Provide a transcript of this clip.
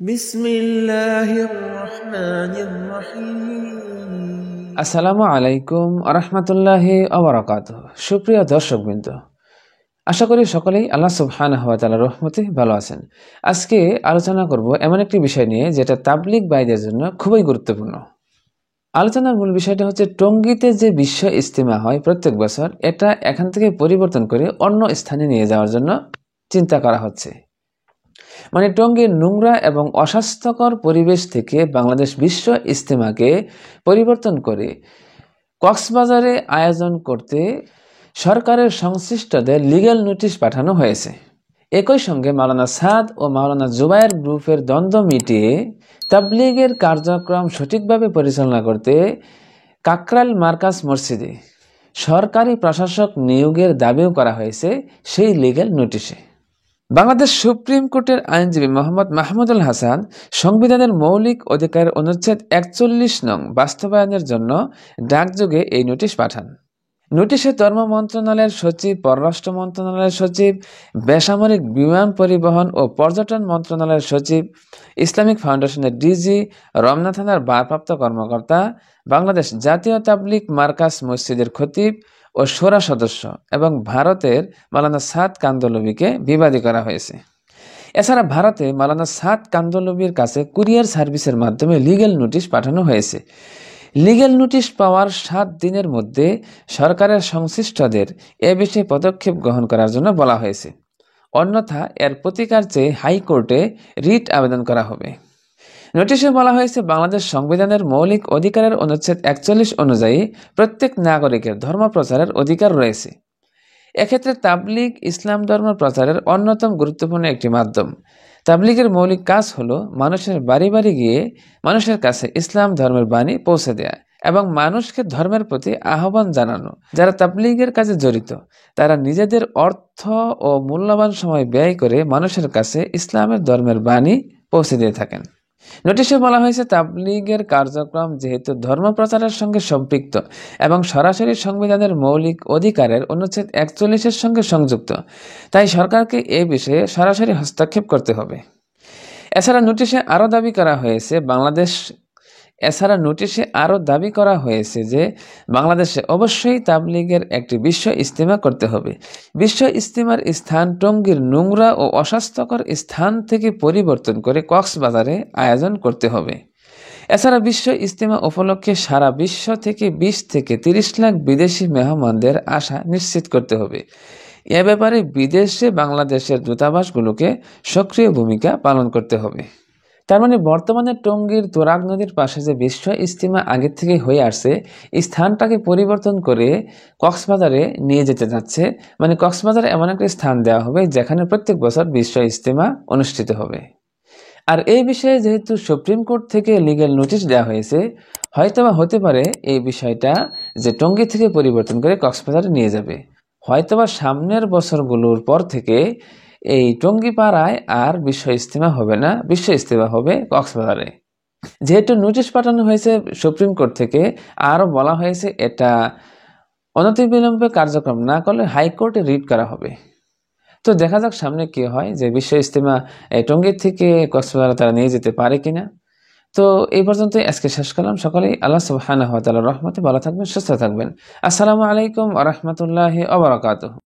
বিসমিল্লাহির রহমানির রহিম। আসসালামু আলাইকুম আরহামতুল্লাহি ওয়াবারাকাতুহু। সুপ্রিয় দর্শকবৃন্দ, আশা করি সকলেই আল্লাহ সুবহানাহু ওয়া তাআলার রহমতে ভালো আছেন। আজকে আলোচনা করব এমন একটি বিষয় নিয়ে যেটা তাবলিগ ভাইদের জন্য খুবই গুরুত্বপূর্ণ। আলোচনার মূল বিষয়টা হচ্ছে টঙ্গীতে যে বিশ্ব ইজতিমা হয় প্রত্যেক বছর, এটা এখান থেকে পরিবর্তন করে অন্য স্থানে নিয়ে যাওয়ার জন্য চিন্তা করা হচ্ছে। মানে টঙ্গীর নোংরা এবং অস্বাস্থ্যকর পরিবেশ থেকে বাংলাদেশ বিশ্ব ইজতিমাকে পরিবর্তন করে কক্সবাজারে আয়োজন করতে সরকারের সংশ্লিষ্টদের লিগ্যাল নোটিশ পাঠানো হয়েছে। একই সঙ্গে মাওলানা সাদ ও মাওলানা জুবায়ের গ্রুপের দ্বন্দ্ব মিটিয়ে তাবলিগের কার্যক্রম সঠিকভাবে পরিচালনা করতে কাকরাইল মার্কাজ মসজিদে সরকারি প্রশাসক নিয়োগের দাবিও করা হয়েছে সেই লিগ্যাল নোটিশে। বাংলাদেশ সুপ্রিম কোর্টের আইনজীবী মোহাম্মদ মাহমুদুল হাসান সংবিধানের মৌলিক অধিকারের অনুচ্ছেদ ৪১ নং বাস্তবায়নের জন্য ডাকযোগে এই নোটিশ পাঠান। নোটিশে ধর্ম মন্ত্রণালয়ের সচিব, পররাষ্ট্র মন্ত্রণালয়ের সচিব, বেসামরিক বিমান পরিবহন ও পর্যটন মন্ত্রণালয়ের সচিব, ইসলামিক ফাউন্ডেশনের ডিজি, রমনা থানার ভারপ্রাপ্ত কর্মকর্তা, বাংলাদেশ জাতীয় তাবলিগ মার্কাজ মসজিদের খতিব ও শোরা সদস্য এবং ভারতের মাওলানা সাদ কান্দলবিকে বিবাদী করা হয়েছে। এছাড়া ভারতে মাওলানা সাদ কান্দলবির কাছে কুরিয়ার সার্ভিসের মাধ্যমে লিগ্যাল নোটিশ পাঠানো হয়েছে। লিগ্যাল নোটিশ পাওয়ার 7 দিনের মধ্যে সরকারের সংশ্লিষ্টদের এ বিষয়ে পদক্ষেপ গ্রহণ করার জন্য বলা হয়েছে, অন্যথা এর প্রতিকার চেয়ে হাইকোর্টে রিট আবেদন করা হবে। নোটিশে বলা হয়েছে, বাংলাদেশ সংবিধানের মৌলিক অধিকারের অনুচ্ছেদ ৪১ অনুযায়ী প্রত্যেক নাগরিকের ধর্ম প্রচারের অধিকার রয়েছে। এক্ষেত্রে তাবলিগ ইসলাম ধর্ম প্রচারের অন্যতম গুরুত্বপূর্ণ একটি মাধ্যম। তাবলিগের মৌলিক কাজ হলো মানুষের বাড়ি বাড়ি গিয়ে মানুষের কাছে ইসলাম ধর্মের বাণী পৌঁছে দেয়া এবং মানুষকে ধর্মের প্রতি আহ্বান জানানো। যারা তাবলিগের কাজে জড়িত তারা নিজেদের অর্থ ও মূল্যবান সময় ব্যয় করে মানুষের কাছে ইসলামের ধর্মের বাণী পৌঁছে দিয়ে থাকেন। নোটিশে বলা হয়েছে, তাবলিগের কার্যক্রম যেহেতু ধর্ম প্রচারের সঙ্গে সম্পৃক্ত এবং সরাসরি সংবিধানের মৌলিক অধিকারের অনুচ্ছেদ ৪১-এর সঙ্গে সংযুক্ত, তাই সরকারকে এ বিষয়ে সরাসরি হস্তক্ষেপ করতে হবে। এছাড়া নোটিশে আরও দাবি করা হয়েছে যে বাংলাদেশে অবশ্যই তাবলিগের একটি বিশ্ব ইজতিমা করতে হবে। বিশ্ব ইজতিমার স্থান টঙ্গীর নোংরা ও অস্বাস্থ্যকর স্থান থেকে পরিবর্তন করে কক্সবাজারে আয়োজন করতে হবে। এছাড়া বিশ্ব ইজতিমা উপলক্ষে সারা বিশ্ব থেকে 20 থেকে 30 লাখ বিদেশি মেহমানদের আসা নিশ্চিত করতে হবে। এ ব্যাপারে বিদেশে বাংলাদেশের দূতাবাসগুলোকে সক্রিয় ভূমিকা পালন করতে হবে। তার মানে বর্তমানে টঙ্গীর তোরাগ নদীর পাশে যে বিশ্ব ইজতিমা আগে থেকে হয়ে আসছে, এই স্থানটাকে পরিবর্তন করে কক্সবাজারে নিয়ে যেতে যাচ্ছে। মানে কক্সবাজারে এমন একটা স্থান দেওয়া হবে যেখানে প্রত্যেক বছর বিশ্ব ইজতিমা অনুষ্ঠিত হবে। আর এই বিষয়ে যেহেতু সুপ্রিম কোর্ট থেকে লিগ্যাল নোটিশ দেওয়া হয়েছে, হয়তোবা হতে পারে এই বিষয়টা যে টঙ্গী থেকে পরিবর্তন করে কক্সবাজারে নিয়ে যাবে। হয়তোবা সামনের বছরগুলোর পর থেকে এই টঙ্গীপাড়ায় আর বিশ্ব ইজতিমা হবে না, বিশ্ব ইজতিমা হবে কক্সবাজারে। যেহেতু নোটিশ পাঠানো হয়েছে সুপ্রিম কোর্ট থেকে, আরও বলা হয়েছে এটা অনতিবিলম্বে কার্যক্রম না করলে হাইকোর্টে রিট করা হবে। তো দেখা যাক সামনে কি হয়, যে বিশ্ব ইজতিমা টঙ্গী থেকে কক্সবাজারে তারা নিয়ে যেতে পারে কিনা। তো এই পর্যন্তই আজকে শেষ করলাম। সকলেই আল্লাহ সুবহানাহু ওয়া তাআলার রহমতে ভালো থাকবেন, সুস্থ থাকবেন। আসসালামু আলাইকুম ওয়া রাহমাতুল্লাহি ওয়া বারাকাতুহু।